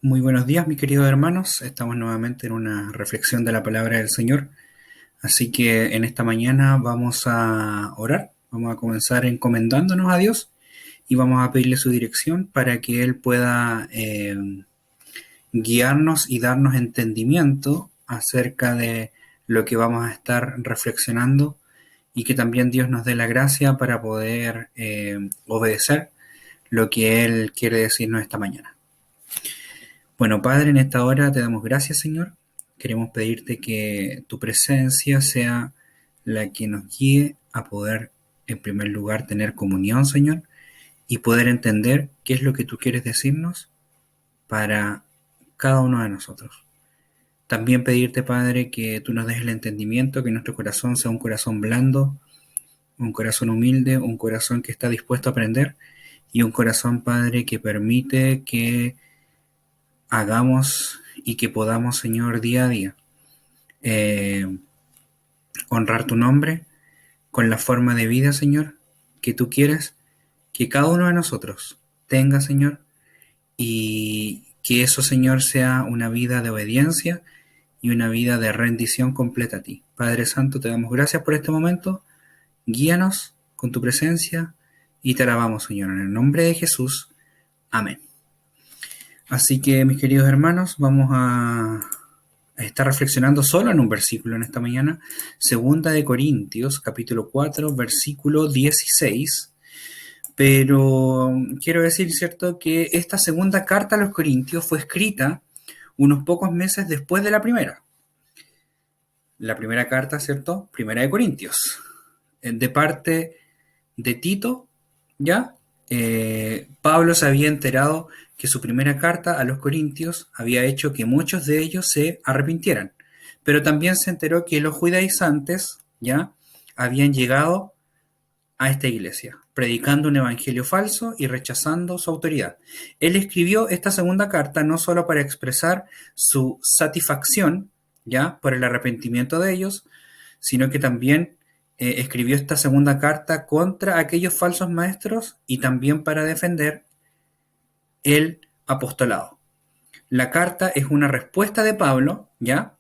Muy buenos días, mis queridos hermanos. Estamos nuevamente en una reflexión de la palabra del Señor. Así que en esta mañana vamos a orar. Vamos a comenzar encomendándonos a Dios y vamos a pedirle su dirección para que Él pueda guiarnos y darnos entendimiento acerca de lo que vamos a estar reflexionando y que también Dios nos dé la gracia para poder obedecer lo que Él quiere decirnos esta mañana. Bueno, Padre, en esta hora te damos gracias, Señor. Queremos pedirte que tu presencia sea la que nos guíe a poder, en primer lugar, tener comunión, Señor, y poder entender qué es lo que tú quieres decirnos para cada uno de nosotros. También pedirte, Padre, que tú nos des el entendimiento, que nuestro corazón sea un corazón blando, un corazón humilde, un corazón que está dispuesto a aprender y un corazón, Padre, que permite que hagamos y que podamos, Señor, día a día eh, honrar tu nombre con la forma de vida, Señor, que tú quieres que cada uno de nosotros tenga, Señor, y que eso, Señor, sea una vida de obediencia y una vida de rendición completa a ti. Padre Santo, te damos gracias por este momento, guíanos con tu presencia y te alabamos, Señor, en el nombre de Jesús. Amén. Así que, mis queridos hermanos, vamos a estar reflexionando solo en un versículo en esta mañana, Segunda de Corintios, capítulo 4, versículo 16. Pero quiero decir, ¿cierto?, que esta segunda carta a los Corintios fue escrita unos pocos meses después de la primera. La primera carta, ¿cierto? Primera de Corintios, de parte de Tito, ¿ya? Pablo se había enterado que su primera carta a los Corintios había hecho que muchos de ellos se arrepintieran, pero también se enteró que los judaizantes, ¿ya?, habían llegado a esta iglesia, predicando un evangelio falso y rechazando su autoridad. Él escribió esta segunda carta no solo para expresar su satisfacción, ¿ya?, por el arrepentimiento de ellos, sino que también escribió esta segunda carta contra aquellos falsos maestros y también para defender el apostolado. La carta es una respuesta de Pablo, ¿ya?,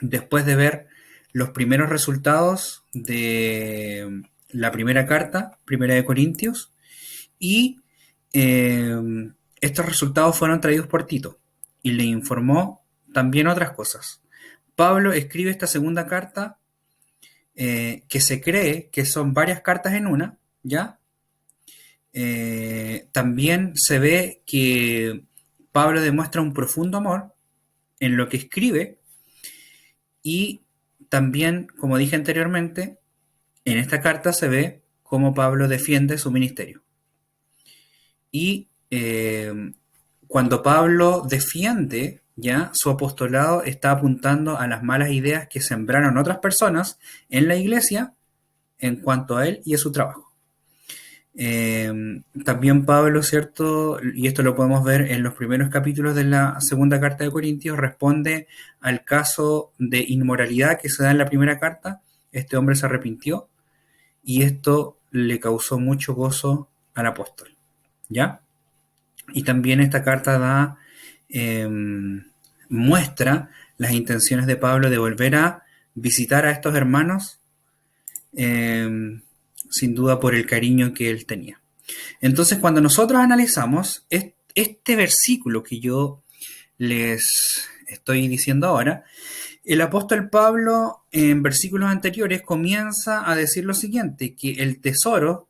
después de ver los primeros resultados de la primera carta, primera de Corintios, y eh, estos resultados fueron traídos por Tito y le informó también otras cosas. Pablo escribe esta segunda carta que se cree que son varias cartas en una, ¿ya? También se ve que Pablo demuestra un profundo amor en lo que escribe y también, como dije anteriormente, en esta carta se ve cómo Pablo defiende su ministerio. Y cuando Pablo defiende ya su apostolado, está apuntando a las malas ideas que sembraron otras personas en la iglesia en cuanto a él y a su trabajo. También Pablo, ¿cierto? Y esto lo podemos ver en los primeros capítulos de la segunda carta de Corintios, responde al caso de inmoralidad que se da en la primera carta. Este hombre se arrepintió y esto le causó mucho gozo al apóstol, ¿ya? Y también esta carta eh, muestra las intenciones de Pablo de volver a visitar a estos hermanos, eh, sin duda por el cariño que él tenía. Entonces, cuando nosotros analizamos este versículo que yo les estoy diciendo ahora, el apóstol Pablo en versículos anteriores comienza a decir lo siguiente, que el tesoro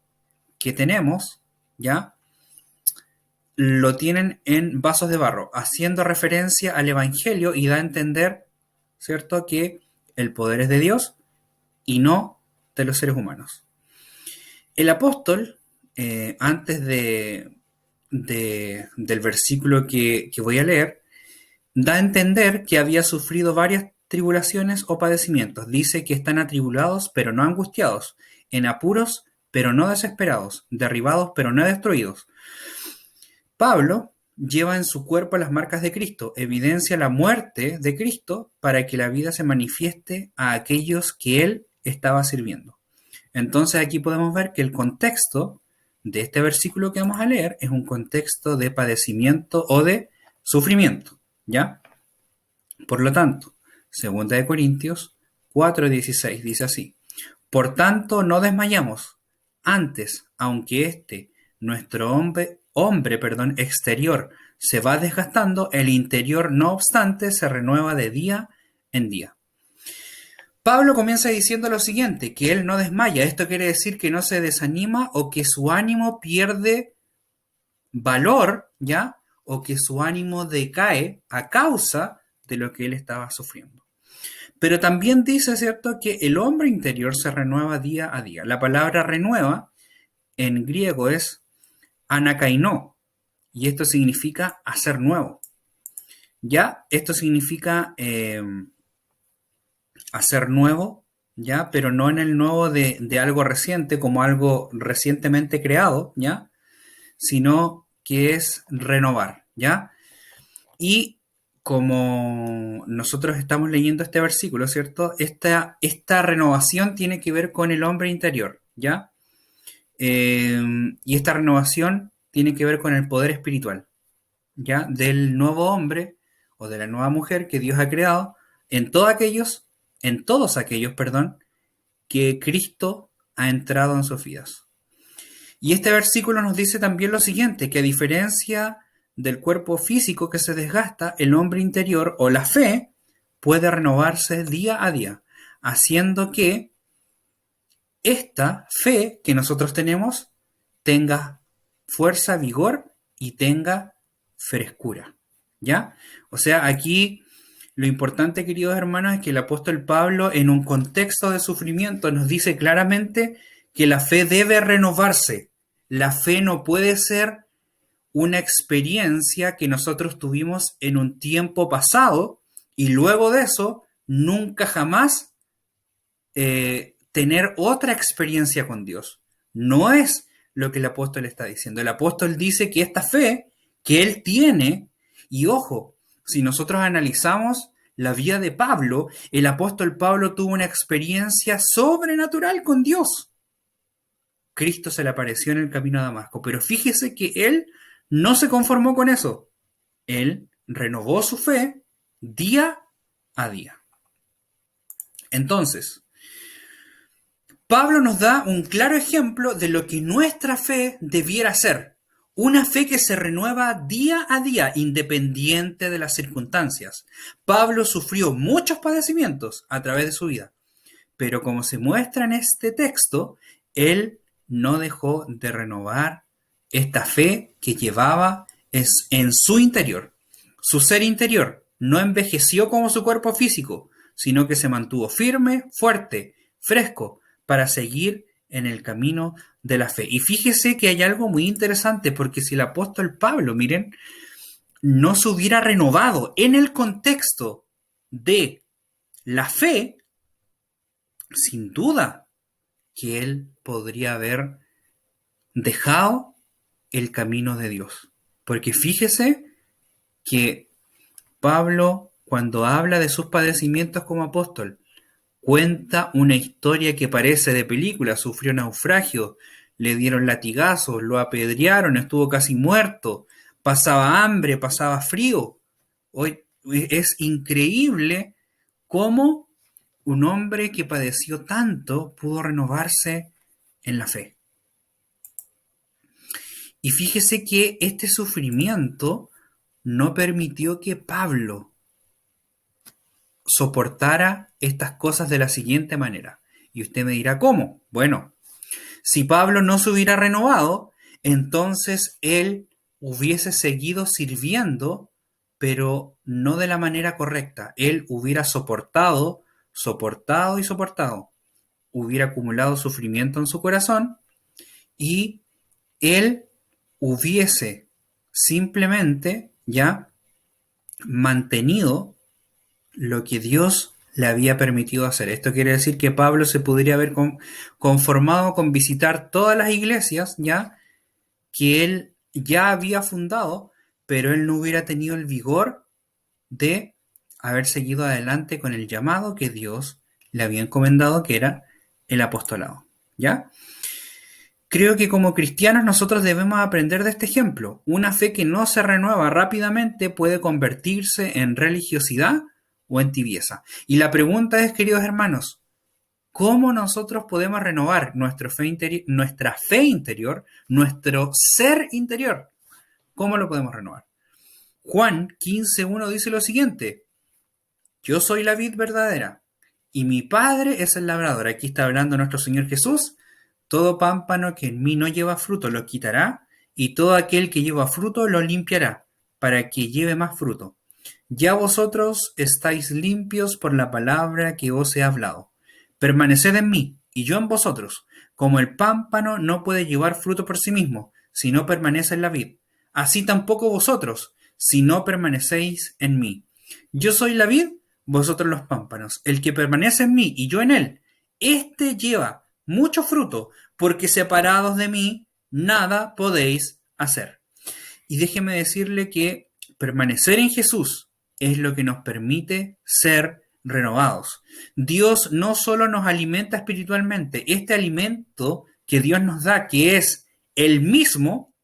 que tenemos, ¿ya?, lo tienen en vasos de barro, haciendo referencia al Evangelio y da a entender, ¿cierto?, que el poder es de Dios y no de los seres humanos. El apóstol, antes del versículo que voy a leer, da a entender que había sufrido varias tribulaciones o padecimientos. Dice que están atribulados, pero no angustiados, en apuros, pero no desesperados, derribados, pero no destruidos. Pablo lleva en su cuerpo las marcas de Cristo, evidencia la muerte de Cristo para que la vida se manifieste a aquellos que él estaba sirviendo. Entonces aquí podemos ver que el contexto de este versículo que vamos a leer es un contexto de padecimiento o de sufrimiento, ¿ya? Por lo tanto, 2 Corintios 4:16 dice así: por tanto, no desmayamos. Antes, aunque nuestro hombre, exterior, se va desgastando, el interior, no obstante, se renueva de día en día. Pablo comienza diciendo lo siguiente, que él no desmaya. Esto quiere decir que no se desanima o que su ánimo pierde valor, ¿ya? O que su ánimo decae a causa de lo que él estaba sufriendo. Pero también dice, ¿cierto?, que el hombre interior se renueva día a día. La palabra renueva en griego es anakaino, y esto significa hacer nuevo. Ya, esto significa hacer nuevo, ya, pero no en el nuevo de algo reciente, como algo recientemente creado, ya, sino que es renovar, ya. Y como nosotros estamos leyendo este versículo, ¿cierto? Esta renovación tiene que ver con el hombre interior, ¿ya? Y esta renovación tiene que ver con el poder espiritual, ¿ya? Del nuevo hombre o de la nueva mujer que Dios ha creado en todos aquellos, perdón, que Cristo ha entrado en sus vidas. Y este versículo nos dice también lo siguiente, que a diferencia del cuerpo físico que se desgasta, el hombre interior o la fe puede renovarse día a día, haciendo que esta fe que nosotros tenemos tenga fuerza, vigor y tenga frescura. ¿Ya? O sea, aquí lo importante, queridos hermanos, es que el apóstol Pablo, en un contexto de sufrimiento, nos dice claramente que la fe debe renovarse. La fe no puede ser una experiencia que nosotros tuvimos en un tiempo pasado y luego de eso nunca jamás tener otra experiencia con Dios. No es lo que el apóstol está diciendo. El apóstol dice que esta fe que él tiene, y ojo, si nosotros analizamos la vida de Pablo, el apóstol Pablo tuvo una experiencia sobrenatural con Dios. Cristo se le apareció en el camino a Damasco, pero fíjese que él no se conformó con eso. Él renovó su fe día a día. Entonces, Pablo nos da un claro ejemplo de lo que nuestra fe debiera ser. Una fe que se renueva día a día, independiente de las circunstancias. Pablo sufrió muchos padecimientos a través de su vida, pero como se muestra en este texto, él no dejó de renovar esta fe que llevaba en su interior. Su ser interior no envejeció como su cuerpo físico, sino que se mantuvo firme, fuerte, fresco, para seguir en el camino de la fe. Y fíjese que hay algo muy interesante, porque si el apóstol Pablo, miren, no se hubiera renovado en el contexto de la fe, sin duda que él podría haber dejado el camino de Dios. Porque fíjese que Pablo, cuando habla de sus padecimientos como apóstol, cuenta una historia que parece de película. Sufrió naufragio, le dieron latigazos, lo apedrearon, estuvo casi muerto, pasaba hambre, pasaba frío. Hoy es increíble cómo un hombre que padeció tanto pudo renovarse en la fe. Y fíjese que este sufrimiento no permitió que Pablo soportara estas cosas de la siguiente manera. Y usted me dirá, ¿cómo? Bueno, si Pablo no se hubiera renovado, entonces él hubiese seguido sirviendo, pero no de la manera correcta. Él hubiera soportado, soportado y soportado. Hubiera acumulado sufrimiento en su corazón y él hubiese simplemente ya mantenido lo que Dios le había permitido hacer. Esto quiere decir que Pablo se podría haber conformado con visitar todas las iglesias ya que él ya había fundado, pero él no hubiera tenido el vigor de haber seguido adelante con el llamado que Dios le había encomendado, que era el apostolado. ¿Ya? Creo que como cristianos nosotros debemos aprender de este ejemplo. Una fe que no se renueva rápidamente puede convertirse en religiosidad o en tibieza. Y la pregunta es, queridos hermanos, ¿cómo nosotros podemos renovar nuestra fe interior, nuestro ser interior? ¿Cómo lo podemos renovar? Juan 15:1 dice lo siguiente: yo soy la vid verdadera y mi Padre es el labrador. Aquí está hablando nuestro Señor Jesús. Todo pámpano que en mí no lleva fruto lo quitará, y todo aquel que lleva fruto lo limpiará, para que lleve más fruto. Ya vosotros estáis limpios por la palabra que os he hablado. Permaneced en mí, y yo en vosotros. Como el pámpano no puede llevar fruto por sí mismo, si no permanece en la vid, así tampoco vosotros, si no permanecéis en mí. Yo soy la vid, vosotros los pámpanos. El que permanece en mí y yo en él, éste lleva mucho fruto, porque separados de mí nada podéis hacer. Y déjeme decirle que permanecer en Jesús es lo que nos permite ser renovados. Dios no solo nos alimenta espiritualmente, este alimento que Dios nos da, que es el mismo,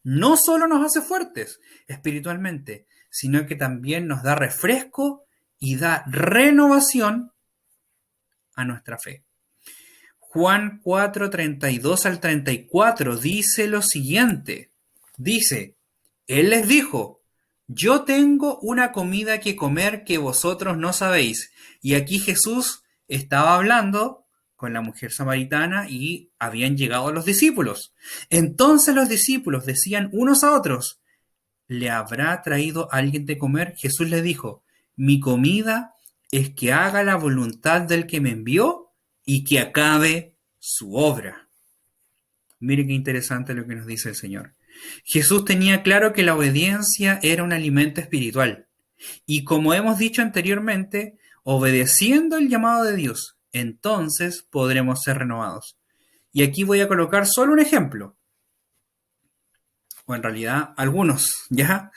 no solo nos hace fuertes espiritualmente, sino que también nos da refresco y da renovación a nuestra fe. Juan 4:32 al 34 dice lo siguiente. Dice, Él les dijo, yo tengo una comida que comer que vosotros no sabéis. Y aquí Jesús estaba hablando con la mujer samaritana y habían llegado los discípulos. Entonces los discípulos decían unos a otros, ¿le habrá traído alguien de comer? Jesús les dijo, mi comida es que haga la voluntad del que me envió y que acabe su obra. Mire qué interesante lo que nos dice el Señor. Jesús tenía claro que la obediencia era un alimento espiritual. Y como hemos dicho anteriormente, obedeciendo el llamado de Dios, entonces podremos ser renovados. Y aquí voy a colocar solo un ejemplo, o en realidad algunos, ¿ya?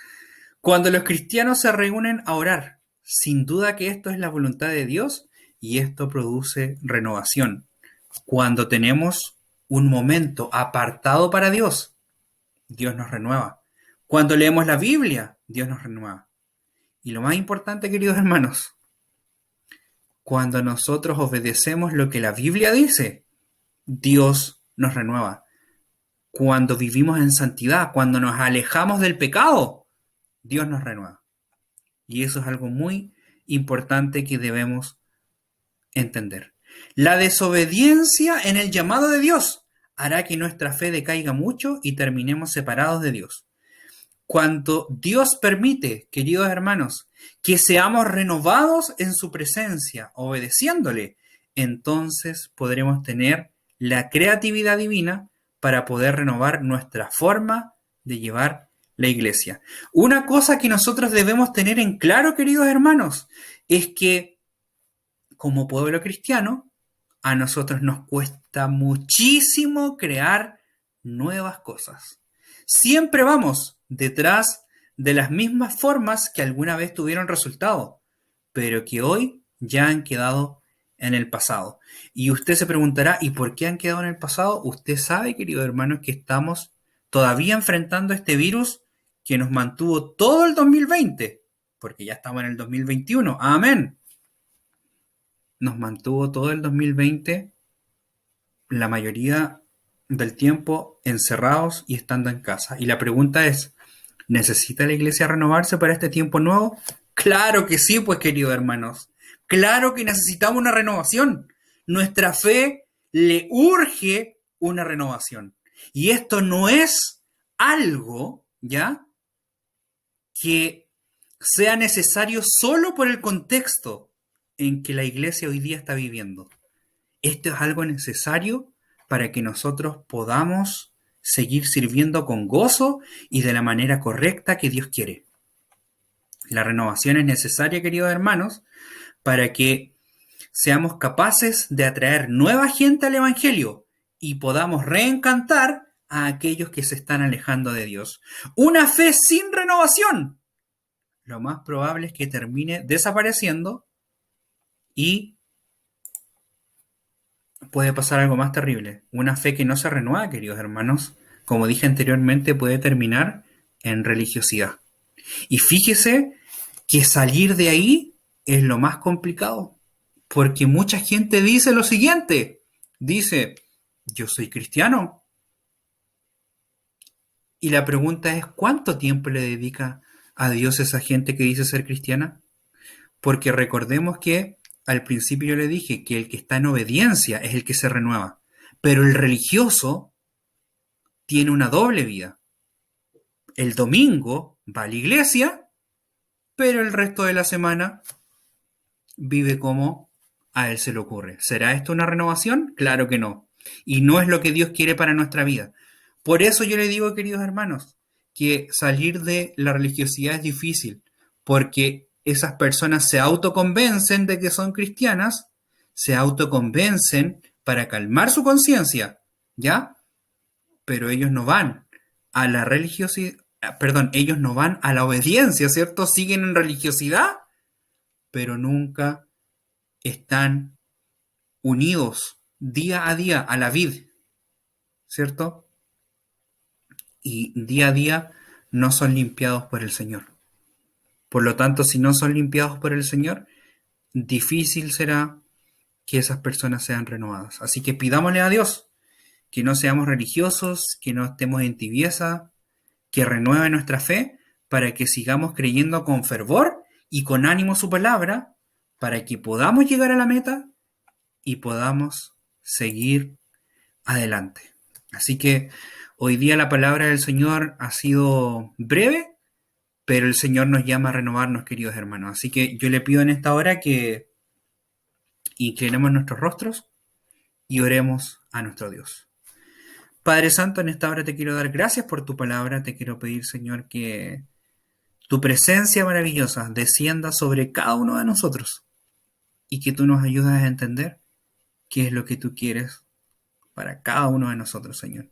Cuando los cristianos se reúnen a orar, sin duda que esto es la voluntad de Dios y esto produce renovación. Cuando tenemos un momento apartado para Dios, Dios nos renueva. Cuando leemos la Biblia, Dios nos renueva. Y lo más importante, queridos hermanos, cuando nosotros obedecemos lo que la Biblia dice, Dios nos renueva. Cuando vivimos en santidad, cuando nos alejamos del pecado, Dios nos renueva. Y eso es algo muy importante que debemos entender. La desobediencia en el llamado de Dios hará que nuestra fe decaiga mucho y terminemos separados de Dios. Cuando Dios permite, queridos hermanos, que seamos renovados en su presencia, obedeciéndole, entonces podremos tener la creatividad divina para poder renovar nuestra forma de llevar la iglesia. Una cosa que nosotros debemos tener en claro, queridos hermanos, es que como pueblo cristiano, a nosotros nos cuesta muchísimo crear nuevas cosas. Siempre vamos detrás de las mismas formas que alguna vez tuvieron resultado, pero que hoy ya han quedado en el pasado. Y usted se preguntará, ¿y por qué han quedado en el pasado? Usted sabe, queridos hermanos, que estamos todavía enfrentando este virus que nos mantuvo todo el 2020, porque ya estamos en el 2021. Amén. Nos mantuvo todo el 2020, la mayoría del tiempo encerrados y estando en casa. Y la pregunta es, ¿necesita la iglesia renovarse para este tiempo nuevo? Claro que sí, pues queridos hermanos. Claro que necesitamos una renovación. Nuestra fe le urge una renovación. Y esto no es algo, ¿ya?, que sea necesario solo por el contexto en que la iglesia hoy día está viviendo. Esto es algo necesario para que nosotros podamos seguir sirviendo con gozo y de la manera correcta que Dios quiere. La renovación es necesaria, queridos hermanos, para que seamos capaces de atraer nueva gente al Evangelio y podamos reencantar a aquellos que se están alejando de Dios. Una fe sin renovación, lo más probable es que termine desapareciendo y puede pasar algo más terrible. Una fe que no se renueva, queridos hermanos, como dije anteriormente, puede terminar en religiosidad. Y fíjese que salir de ahí es lo más complicado, porque mucha gente dice lo siguiente, dice, yo soy cristiano, y la pregunta es, ¿cuánto tiempo le dedica a Dios esa gente que dice ser cristiana? Porque recordemos que al principio yo le dije que el que está en obediencia es el que se renueva, pero el religioso tiene una doble vida. El domingo va a la iglesia, pero el resto de la semana vive como a él se le ocurre. ¿Será esto una renovación? Claro que no. Y no es lo que Dios quiere para nuestra vida. Por eso yo le digo, queridos hermanos, que salir de la religiosidad es difícil, porque esas personas se autoconvencen de que son cristianas, se autoconvencen para calmar su conciencia, ¿ya? Pero ellos no van a la religiosidad, perdón, ellos no van a la obediencia, ¿cierto? Siguen en religiosidad, pero nunca están unidos día a día a la vid, ¿cierto? Y día a día no son limpiados por el Señor. Por lo tanto, si no son limpiados por el Señor, difícil será que esas personas sean renovadas. Así que pidámosle a Dios que no seamos religiosos, que no estemos en tibieza, que renueve nuestra fe para que sigamos creyendo con fervor y con ánimo su palabra, para que podamos llegar a la meta y podamos seguir adelante. Así que hoy día la palabra del Señor ha sido breve, pero el Señor nos llama a renovarnos, queridos hermanos. Así que yo le pido en esta hora que inclinemos nuestros rostros y oremos a nuestro Dios. Padre Santo, en esta hora te quiero dar gracias por tu palabra. Te quiero pedir, Señor, que tu presencia maravillosa descienda sobre cada uno de nosotros y que tú nos ayudes a entender qué es lo que tú quieres para cada uno de nosotros, Señor.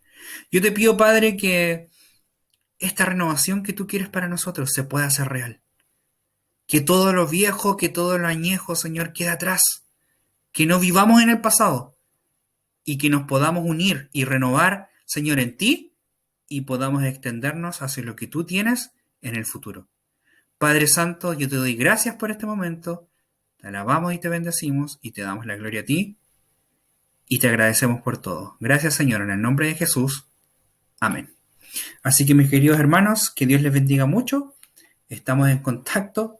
Yo te pido, Padre, que esta renovación que tú quieres para nosotros se pueda hacer real. Que todo lo viejo, que todo lo añejo, Señor, quede atrás. Que no vivamos en el pasado y que nos podamos unir y renovar, Señor, en ti y podamos extendernos hacia lo que tú tienes en el futuro. Padre Santo, yo te doy gracias por este momento, te alabamos y te bendecimos y te damos la gloria a ti y te agradecemos por todo. Gracias, Señor, en el nombre de Jesús. Amén. Así que mis queridos hermanos, que Dios les bendiga mucho. Estamos en contacto.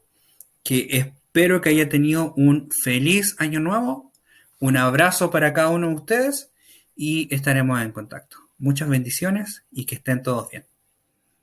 Que espero que haya tenido un feliz año nuevo. Un abrazo para cada uno de ustedes y estaremos en contacto. Muchas bendiciones y que estén todos bien.